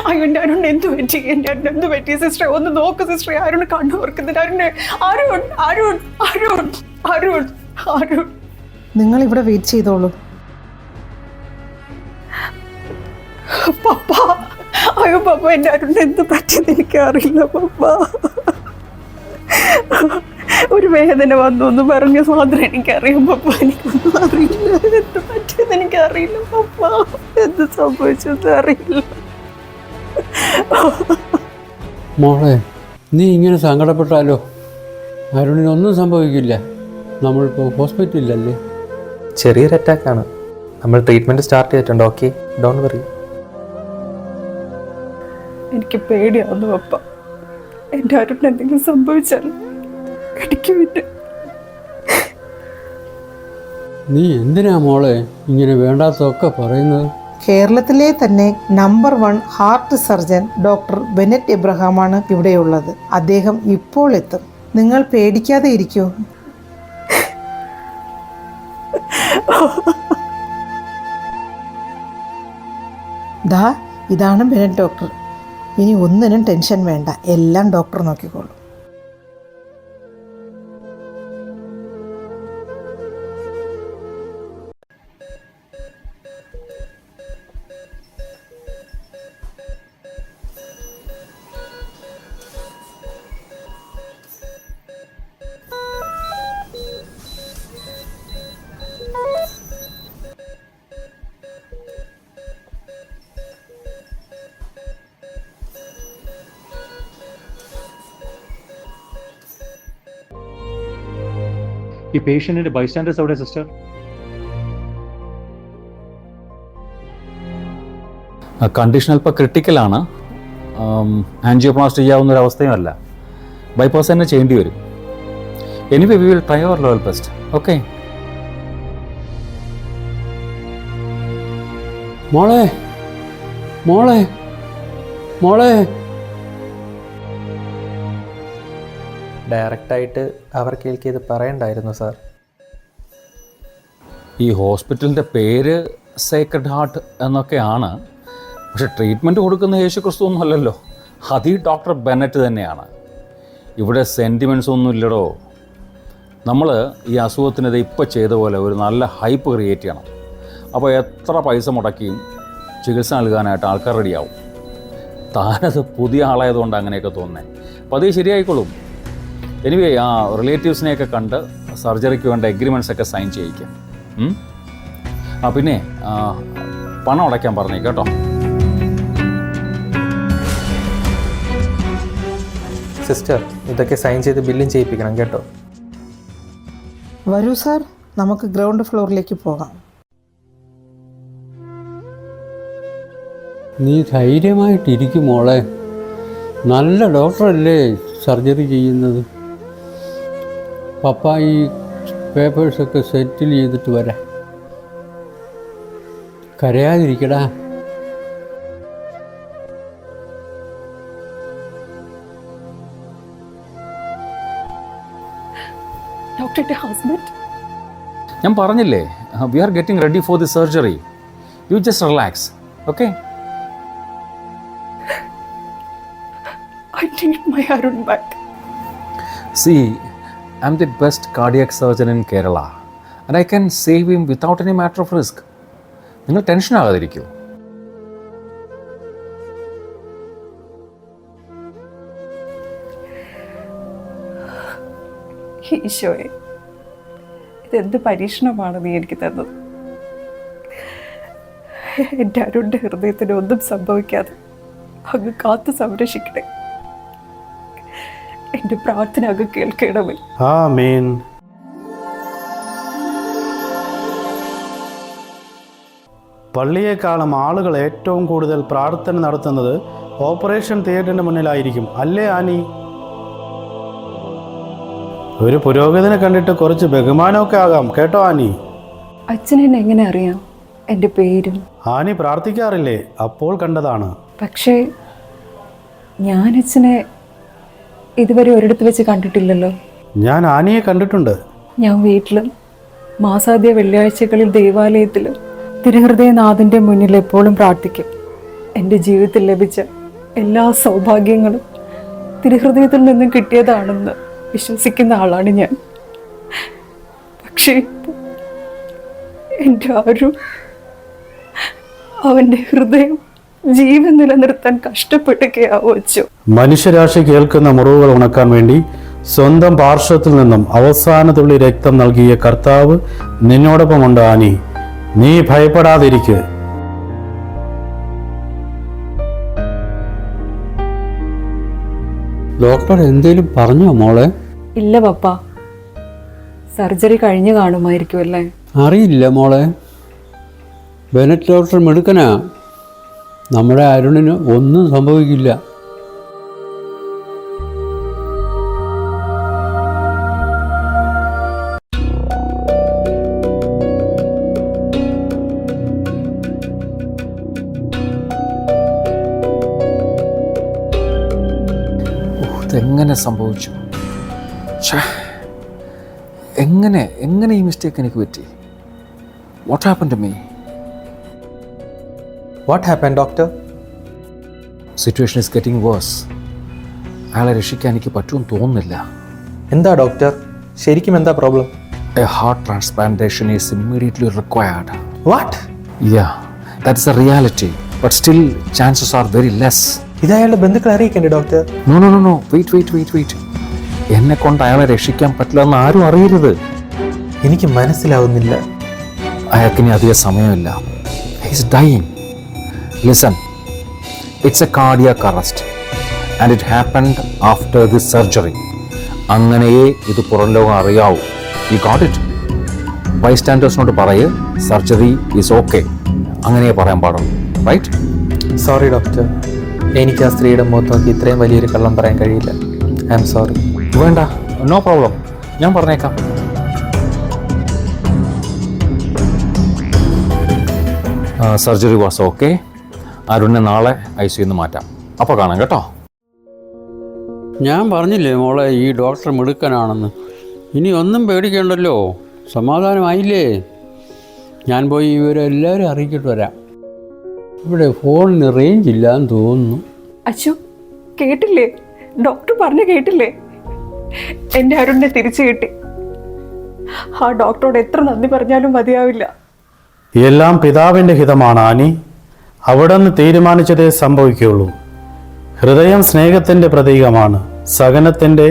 അയ്യോ എൻ്റെ അരുൺ എന്ത് പറ്റി, എൻ്റെ അരുൺ എന്ത് പറ്റി സിസ്റ്ററെ? ഒന്ന് നോക്ക് സിസ്റ്ററെ, അരുൺ കണ്ണു ഓർക്കുന്നില്ല. അരുൺ അരുൺ അരുൺ അരുൺ അരുൺ നിങ്ങൾ ഇവിടെ വെയിറ്റ് ചെയ്തോളൂ. പപ്പ, അയ്യോ പപ്പ, എൻ്റെ അരുൺ എന്ത് പറ്റിയെന്ന് എനിക്കറിയില്ല പപ്പ. ഒരു വേദന വന്നു എന്ന് പറഞ്ഞ മാത്രം എനിക്കറിയാം പപ്പ. എനിക്കൊന്നും അറിയില്ല, എന്ത് പറ്റിയെന്ന് എനിക്കറിയില്ല പപ്പ. എന്ത് സംഭവിച്ചെന്ന് അറിയില്ല. മോളെ, നീ ഇങ്ങനെ സങ്കടപ്പെട്ടാലോ? അരുണിനൊന്നും സംഭവിക്കില്ല. നമ്മളിപ്പോൾ ഹോസ്പിറ്റലിലല്ലേ? ചെറിയൊരു അറ്റാക്കാണ്. നമ്മൾ ട്രീറ്റ്മെൻറ്റ് സ്റ്റാർട്ട് ചെയ്തിട്ടുണ്ട്. Okay, don't worry. എനിക്ക് പേടിയാവുന്നു പപ്പ. എൻ്റെ അരുണിന് എന്തെങ്കിലും സംഭവിച്ചാൽ എനിക്ക് വിട്ട്. നീ എന്തിനാ മോളെ ഇങ്ങനെ വേണ്ടാത്തതൊക്കെ പറയുന്നത്? കേരളത്തിലെ തന്നെ number 1 heart surgeon doctor Bennett എബ്രഹാമാണ് ഇവിടെയുള്ളത്. അദ്ദേഹം ഇപ്പോൾ എത്തും. നിങ്ങൾ പേടിക്കാതെ ഇരിക്കൂ. ദാ ഇതാണ് ബെനറ്റ് ഡോക്ടർ. ഇനി ഒന്നിനും ടെൻഷൻ വേണ്ട, എല്ലാം ഡോക്ടർ നോക്കിക്കോളൂ. ഈ പേഷ്യന്റിന്റെ ബൈസ്റ്റാൻഡേഴ്സ് എവിടെ സിസ്റ്റർ? കണ്ടീഷൻ അല്പം ക്രിട്ടിക്കലാണ്. ആൻജിയോപ്ലാസ്റ്റി ചെയ്യാവുന്ന ഒരു അവസ്ഥയുമല്ല. ബൈപ്പാസ് തന്നെ ചെയ്യേണ്ടി വരും. Anyway we will try our level best. Okay. മോളെ മോളെ മോളെ ഡയറക്റ്റായിട്ട് അവർക്ക് ഇത് പറയണ്ടായിരുന്നു സാർ. ഈ ഹോസ്പിറ്റലിൻ്റെ പേര് സേക്രഡ് ഹാർട്ട് എന്നൊക്കെയാണ്. പക്ഷെ ട്രീറ്റ്മെൻറ്റ് കൊടുക്കുന്ന യേശു ക്രിസ്തു ഒന്നും അല്ലല്ലോ. അത് ഈ ഡോക്ടർ ബെനറ്റ് തന്നെയാണ്. ഇവിടെ സെൻറ്റിമെൻറ്റ്സ് ഒന്നും ഇല്ലടോ. നമ്മൾ ഈ അസുഖത്തിനത് ഇപ്പോൾ ചെയ്ത പോലെ ഒരു നല്ല ഹൈപ്പ് ക്രിയേറ്റ് ചെയ്യണം. അപ്പോൾ എത്ര പൈസ മുടക്കിയും ചികിത്സ നൽകാനായിട്ട് ആൾക്കാർ റെഡിയാവും. താനത് പുതിയ ആളായതുകൊണ്ട് അങ്ങനെയൊക്കെ തോന്നുന്നത്. അപ്പോൾ അത് ശരിയായിക്കോളും. എനിവേ ആ റിലേറ്റീവ്സിനെയൊക്കെ കണ്ട് സർജറിക്ക് വേണ്ട എഗ്രിമെൻറ്റ്സ് ഒക്കെ സൈൻ ചെയ്യിക്കാം. പിന്നെ പണം അടയ്ക്കാൻ പറഞ്ഞേ കേട്ടോ. സിസ്റ്റർ, ഇതൊക്കെ സൈൻ ചെയ്ത് ബില്ലും ചെയ്യിപ്പിക്കണം കേട്ടോ. വരൂ സാർ, നമുക്ക് ഗ്രൗണ്ട് ഫ്ലോറിലേക്ക് പോകാം. നീ ധൈര്യമായിട്ടിരിക്കും മോളെ. നല്ല ഡോക്ടറല്ലേ സർജറി ചെയ്യുന്നത്. പപ്പ ഈ പേപ്പേഴ്സൊക്കെ സെറ്റിൽ ചെയ്തിട്ട് വരാം. കരയാതിരിക്കടാ. ഡോക്ടറുടെ ഹസ്ബൻഡ്, ഞാൻ പറഞ്ഞില്ലേ, we are getting ready for the surgery. You just relax. Okay. I need my Arun back. See, I'm the best cardiac surgeon in Kerala and I can save him without any matter of risk. നിങ്ങൾ tension ആകാതിരിക്കൂ. ഈശോയെ, ഇതെന്ത് പരീക്ഷണമാണ് നീ എനിക്ക് തന്നത്. എൻ്റെ അരുണിൻ്റെ ഹൃദയത്തിന് ഒന്നും സംഭവിക്കാതെ അങ്ങ് കാത്തു സംരക്ഷിക്കണേ. എൻ്റെ പ്രാർത്ഥന അങ്ങ് കേൾക്കണമേ. ആമേൻ. പള്ളിയേക്കാളും ആളുകൾ ഏറ്റവും കൂടുതൽ പ്രാർത്ഥന നടത്തുന്നത് ഓപ്പറേഷൻ തിയേറ്ററിൻ്റെ മുന്നിലായിരിക്കും, അല്ലേ ആനി? ഒരു പുരോഗതിനെ കണ്ടിട്ട് കുറച്ച് ബഹുമാനമൊക്കെ ആകാം കേട്ടോ ആനി. അച്ഛനെന്നെ എങ്ങനെ അറിയാം എൻ്റെ പേരും? ആനി പ്രാർത്ഥിക്കാറില്ലേ? അപ്പോൾ കണ്ടതാണ്. പക്ഷേ ഞാൻ അച്ഛനെ ഇതുവരെ ഒരിടത്ത് വെച്ച് കണ്ടിട്ടില്ലല്ലോ. ഞാൻ ആനിയെ കണ്ടിട്ടുണ്ട്. ഞാൻ വീട്ടിലും മാസാദ്യ വെള്ളിയാഴ്ചകളിൽ ദേവാലയത്തിലും തിരുഹൃദയനാഥൻ്റെ മുന്നിൽ എപ്പോഴും പ്രാർത്ഥിക്കും. എൻ്റെ ജീവിതത്തിൽ ലഭിച്ച എല്ലാ സൗഭാഗ്യങ്ങളും തിരുഹൃദയത്തിൽ നിന്നും കിട്ടിയതാണെന്ന് വിശ്വസിക്കുന്ന ആളാണ് ഞാൻ. പക്ഷേ ഇപ്പോൾ എൻ്റെ ആരും അവൻ്റെ ഹൃദയം ജീവൻ നിലനിർത്താൻ കഷ്ടപ്പെടുകയാവോ അച്ചോ. മനുഷ്യരാശി കേൾക്കുന്ന മുറിവുകൾ ഉണക്കാൻ വേണ്ടി സ്വന്തം പാർശ്വത്തിൽ നിന്നും അവസാന തുള്ളി രക്തം നൽകിയ കർത്താവ് നിന്നോടൊപ്പമുണ്ട് ആനി. നീ ഭയപ്പെടാതിരിക്കുക. ഡോക്ടർ എന്തേലും പറഞ്ഞോ മോളെ? ഇല്ല പപ്പ, സർജറി കഴിഞ്ഞു കാണുമായിരിക്കും അല്ലേ? അറിയില്ല മോളെ. ബെനറ്റ് ഡോക്ടർ മിടുക്കനാ. നമ്മുടെ അരുണിന് ഒന്നും സംഭവിക്കില്ല. ഇതെങ്ങനെ സംഭവിച്ചു? എങ്ങനെ ഈ മിസ്റ്റേക്ക് എനിക്ക് പറ്റി? What happen to me? What happen doctor? Situation is getting worse. അയാളെ രക്ഷിക്കാൻ എനിക്ക് പറ്റുമെന്ന് തോന്നുന്നില്ല. എന്താ ഡോക്ടർ, ശരിക്കും എന്താ problem? A heart transplantation is immediately required. What? Ya, that is a reality. But still chances are very less. ഇത് അയാളുടെ ബന്ധുക്കളെ അറിയിക്കണ്ടേ ഡോക്ടർ? No, wait. എന്നെ കൊണ്ട് അയാളെ രക്ഷിക്കാൻ പറ്റില്ല എന്ന് ആരും അറിയരുത്. എനിക്ക് മനസ്സിലാവുന്നില്ല. അയാൾക്കിനി അധികം സമയമില്ല. He's dying. Listen, it's a cardiac arrest and it happened after this surgery. അങ്ങനെയേ ഇത് പുറം ലോകം അറിയാവൂ. You got it? ബൈസ്റ്റാൻഡേഴ്സിനോട് പറയ് സർജറി ഈസ് ഓക്കെ. അങ്ങനെയേ പറയാൻ പാടുള്ളൂ. റൈറ്റ്? സോറി ഡോക്ടർ, എനിക്ക് ആ സ്ത്രീയുടെ മുഖത്ത് നോക്കി ഇത്രയും വലിയൊരു കള്ളം പറയാൻ കഴിയില്ല. I am sorry. വേണ്ട, നോ പ്രോബ്ലം, ഞാൻ പറഞ്ഞേക്കാം. Surgery was okay. അരുണിനെ നാളെ ICU മാറ്റാം. അപ്പോൾ കാണാം കേട്ടോ. ഞാൻ പറഞ്ഞില്ലേ മോളെ, ഈ ഡോക്ടർ മിടുക്കനാണെന്ന്. ഇനി ഒന്നും പേടിക്കണ്ടല്ലോ. സമാധാനമായില്ലേ? ഞാൻ പോയി ഇവരെല്ലാവരും അറിയിച്ചിട്ട് വരാം. ഇവിടെ ഫോണിന് റേഞ്ച് ഇല്ലാന്ന് തോന്നുന്നു. അച്ചോ, കേട്ടില്ലേ? ഡോക്ടർ പറഞ്ഞു കേട്ടില്ലേ? എൻ്റെ അരുണിനെ തിരിച്ചു കിട്ടി. ആ ഡോക്ടറോട് എത്ര നന്ദി പറഞ്ഞാലും മതിയാവില്ല. എല്ലാം പിതാവിൻ്റെ ഹിതമാണ് ആനി. അവിടുന്ന് തീരുമാനിച്ചതേ സംഭവിക്കുകയുള്ളൂ. ഹൃദയം സ്നേഹത്തിൻ്റെ പ്രതീകമാണ്. സഹനത്തിൻ്റെ,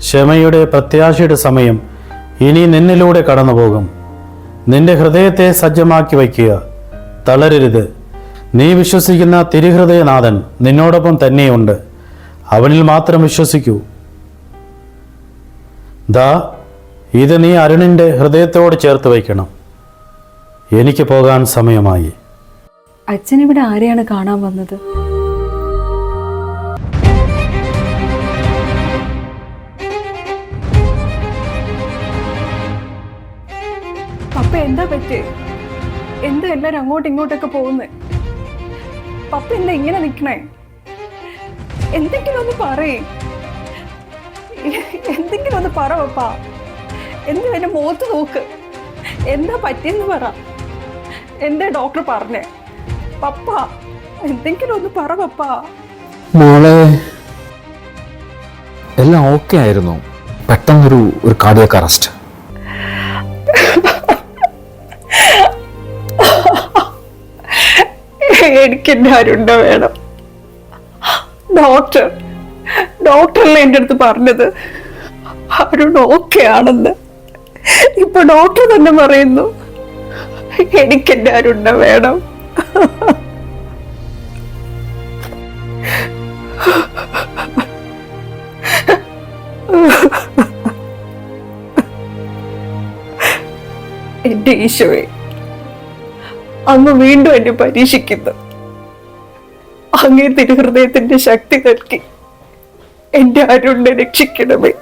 ക്ഷമയുടെ, പ്രത്യാശയുടെ സമയം ഇനി നിന്നിലൂടെ കടന്നു പോകും. നിന്റെ ഹൃദയത്തെ സജ്ജമാക്കി വയ്ക്കുക. തളരരുത്. നീ വിശ്വസിക്കുന്ന തിരുഹൃദയനാഥൻ നിന്നോടൊപ്പം തന്നെയുണ്ട്. അവനിൽ മാത്രം വിശ്വസിക്കൂ. ദാ ഇത് നീ അരുണിൻ്റെ ഹൃദയത്തോട് ചേർത്ത് വയ്ക്കണം. എനിക്ക് പോകാൻ സമയമായി. അച്ഛൻ ഇവിടെ ആരെയാണ് കാണാൻ വന്നത്? പപ്പ എന്താ പറ്റേ? എന്താ എല്ലാരും അങ്ങോട്ടും ഇങ്ങോട്ടൊക്കെ പോകുന്നേ? പപ്പ എന്താ ഇങ്ങനെ നിക്കണേ? എന്തെങ്കിലും ഒന്ന് പറയേ. എന്തെങ്കിലും ഒന്ന് പറ പപ്പ. എന്താ എന്റെ മുഖത്ത് നോക്ക്. എന്താ പറ്റിയെന്ന് പറ. എന്താ ഡോക്ടർ പറഞ്ഞേ? പപ്പ എന്തെങ്കിലും ഒന്ന് പറ പപ്പ. മോളെ, എല്ലാം ഓക്കെ ആയിരുന്നു. പെട്ടെന്നൊരു കാർഡിയാക് അറസ്റ്റ്. എനിക്ക് എൻ്റെ അരുണ്ട വേണം. ഡോക്ടറല്ലേ എൻ്റെ അടുത്ത് പറഞ്ഞത് അരുൺ ഓക്കെ ആണെന്ന്. ഇപ്പൊ ഡോക്ടർ തന്നെ പറയുന്നു എനിക്ക് എൻ്റെ അരുണ്ട വേണം. എന്റെ ഈശോയെ, അങ്ങ് വീണ്ടും എന്നെ പരീക്ഷിക്കുന്നു. അങ്ങേ തിരുഹൃദയത്തിന്റെ ശക്തി നൽകി എന്റെ അരുണിനെ രക്ഷിക്കണമേ.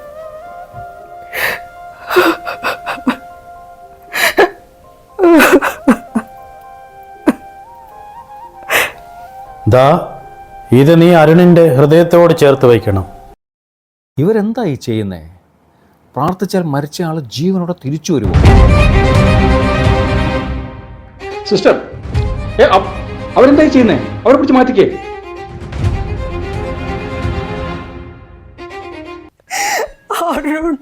ദാ ഇത് നീ അരുണിൻ്റെ ഹൃദയത്തോട് ചേർത്ത് വയ്ക്കണം. ഇവരെന്താ ഈ ചെയ്യുന്നേ? പ്രാർത്ഥിച്ചാൽ മരിച്ച ആൾ ജീവനോടെ തിരിച്ചു വരുമോ? സിസ്റ്റർ, അവരെന്തായി ചെയ്യുന്നേ? അവരെ പിടിച്ച് മാറ്റിക്കേ. അരുൺ,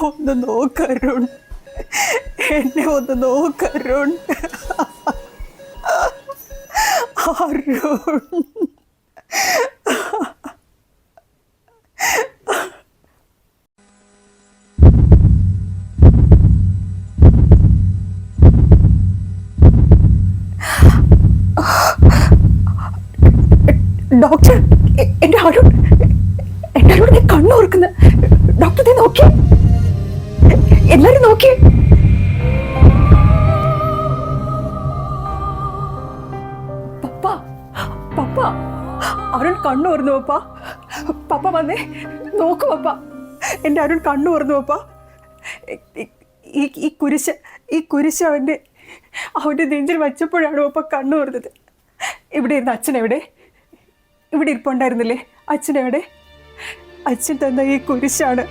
ഒന്ന് നോക്കരുൺ, എന്നെ ഒന്ന് നോക്കരുൺ. അരുൺ, ഡോക്ടർ, എന്റെ അരുൺ, എന്റെ അരുൺ കണ്ണു ഓർക്കുന്ന ഡോക്ടറെ നോക്കി, എല്ലാരും നോക്കി. പപ്പ, പപ്പ, അരുൺ കണ്ണു ഓർന്നു പപ്പ. പപ്പ വന്നേ, നോക്കു പപ്പ, എന്റെ അരുൺ കണ്ണു ഓർന്നു പപ്പ. ഈ കുരിശ് അവന്റെ നെഞ്ചിൽ വച്ചപ്പോഴാണ് പപ്പ കണ്ണു ഓർന്നത്. ഇവിടെ ഇരുന്ന അച്ഛൻ എവിടെ? ഇവിടെ ഇരിപ്പുണ്ടായിരുന്നില്ലേ? അച്ഛൻ എവിടെ? അച്ഛൻ തന്ന ഈ കുരിശാണ്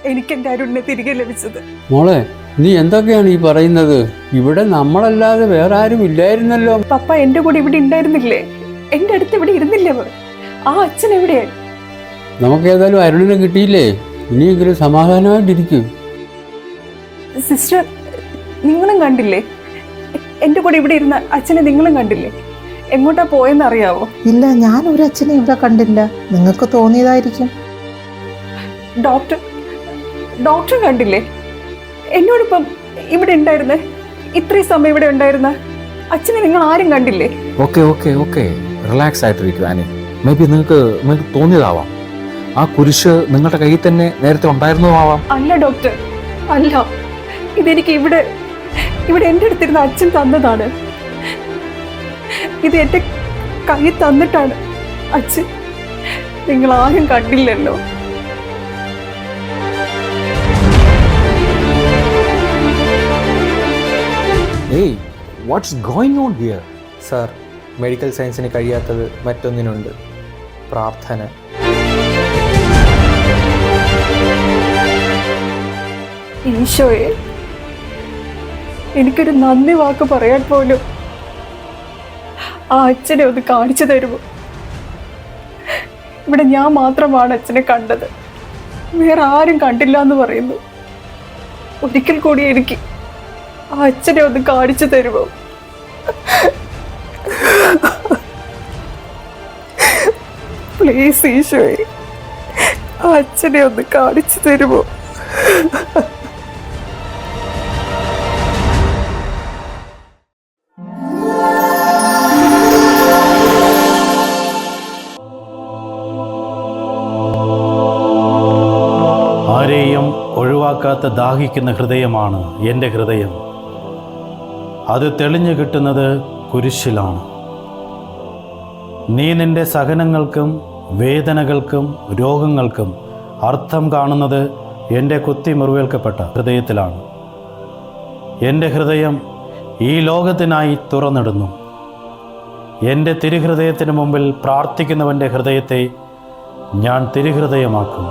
എനിക്ക് എൻ്റെ അരുണിനെ തിരികെ ലഭിച്ചത്. മോളെ, നീ എന്തൊക്കെയാണ് ഈ പറയുന്നത്? ഇവിടെ നമ്മളല്ലാതെ വേറെ ആരും ഇല്ലായിരുന്നല്ലോ. പപ്പ എൻ്റെ കൂടെ ഇവിടെ ഉണ്ടായിരുന്നില്ലേ? എൻ്റെ അടുത്ത് ഇവിടെ ഇരുന്നില്ലേ അവർ? ആ അച്ഛൻ എവിടെയാണ്? നമുക്ക് ഏതായാലും അരുണിനെ കിട്ടിയില്ലേ? ഇനിയെങ്കിലും സമാധാനമായിട്ടിരിക്കും. സിസ്റ്റർ, നിങ്ങളും കണ്ടില്ലേ? എൻ്റെ കൂടെ ഇവിടെ ഇരുന്ന അച്ഛനെ നിങ്ങളും കണ്ടില്ലേ? എങ്ങോട്ടാ പോയെന്ന് അറിയാവോ? ഇല്ല, ഞാൻ ഒരു അച്ഛനെ ഇവിടെ കണ്ടില്ല. നിങ്ങൾക്ക് തോന്നിയതായിരിക്കും. ഡോക്ടർ കണ്ടില്ലേ? എന്നോടിപ്പം ഇവിടെ ഉണ്ടായിരുന്നേ, ഇത്രയും സമയം ഇവിടെ ഉണ്ടായിരുന്ന അച്ഛനെ നിങ്ങൾ ആരും കണ്ടില്ലേ? ഓക്കെ റിലാക്സ് ആയിട്ടിരിക്കും ആനി. മേ ബി നിങ്ങൾക്ക് തോന്നിയതാവാം. ആ കുരിശ് നിങ്ങളുടെ കയ്യിൽ തന്നെ നേരത്തെ ഉണ്ടായിരുന്നതാവാം. അല്ല ഡോക്ടർ, അല്ല. ഇതെനിക്ക് ഇവിടെ എൻ്റെ അടുത്തിരുന്ന അച്ഛൻ തന്നതാണ്. ഇത് എൻ്റെ കൈ തന്നിട്ടാണ് അച്ഛൻ. നിങ്ങൾ ആരും കണ്ടില്ലല്ലോ. Hey, what's going on here? Sir, medical സയൻസിന് കഴിയാത്തത് മറ്റൊന്നിനുണ്ട്: പ്രാർത്ഥന. ഈശോയെ, എനിക്കൊരു നന്ദി വാക്ക് പറയാൻ പോലും ആ അച്ഛനെ ഒന്ന് കാണിച്ചു തരുമോ? ഇവിടെ ഞാൻ മാത്രമാണ് അച്ഛനെ കണ്ടത്, വേറെ ആരും കണ്ടില്ല എന്ന് പറയുന്നു. ഒരിക്കൽ കൂടി എനിക്ക് ആ അച്ഛനെ ഒന്ന് കാണിച്ചു തരുമോ? പ്ലീസ് ഈശോയെ, ആ അച്ഛനെ ഒന്ന് കാണിച്ചു തരുമോ? ആരെയും ഒഴിവാക്കാത്ത ദാഹിക്കുന്ന ഹൃദയമാണ് എൻ്റെ ഹൃദയം. അത് തെളിഞ്ഞു കിട്ടുന്നത് കുരിശിലാണ്. നീ നിൻ്റെ സഹനങ്ങൾക്കും വേദനകൾക്കും രോഗങ്ങൾക്കും അർത്ഥം കാണുന്നത് എൻ്റെ കുത്തി മുറിവേൽക്കപ്പെട്ട ഹൃദയത്തിലാണ്. എൻ്റെ ഹൃദയം ഈ ലോകത്തിനായി തുറന്നിടുന്നു. എൻ്റെ തിരുഹൃദയത്തിന് മുമ്പിൽ പ്രാർത്ഥിക്കുന്നവൻ്റെ ഹൃദയത്തെ ഞാൻ തിരുഹൃദയമാക്കും.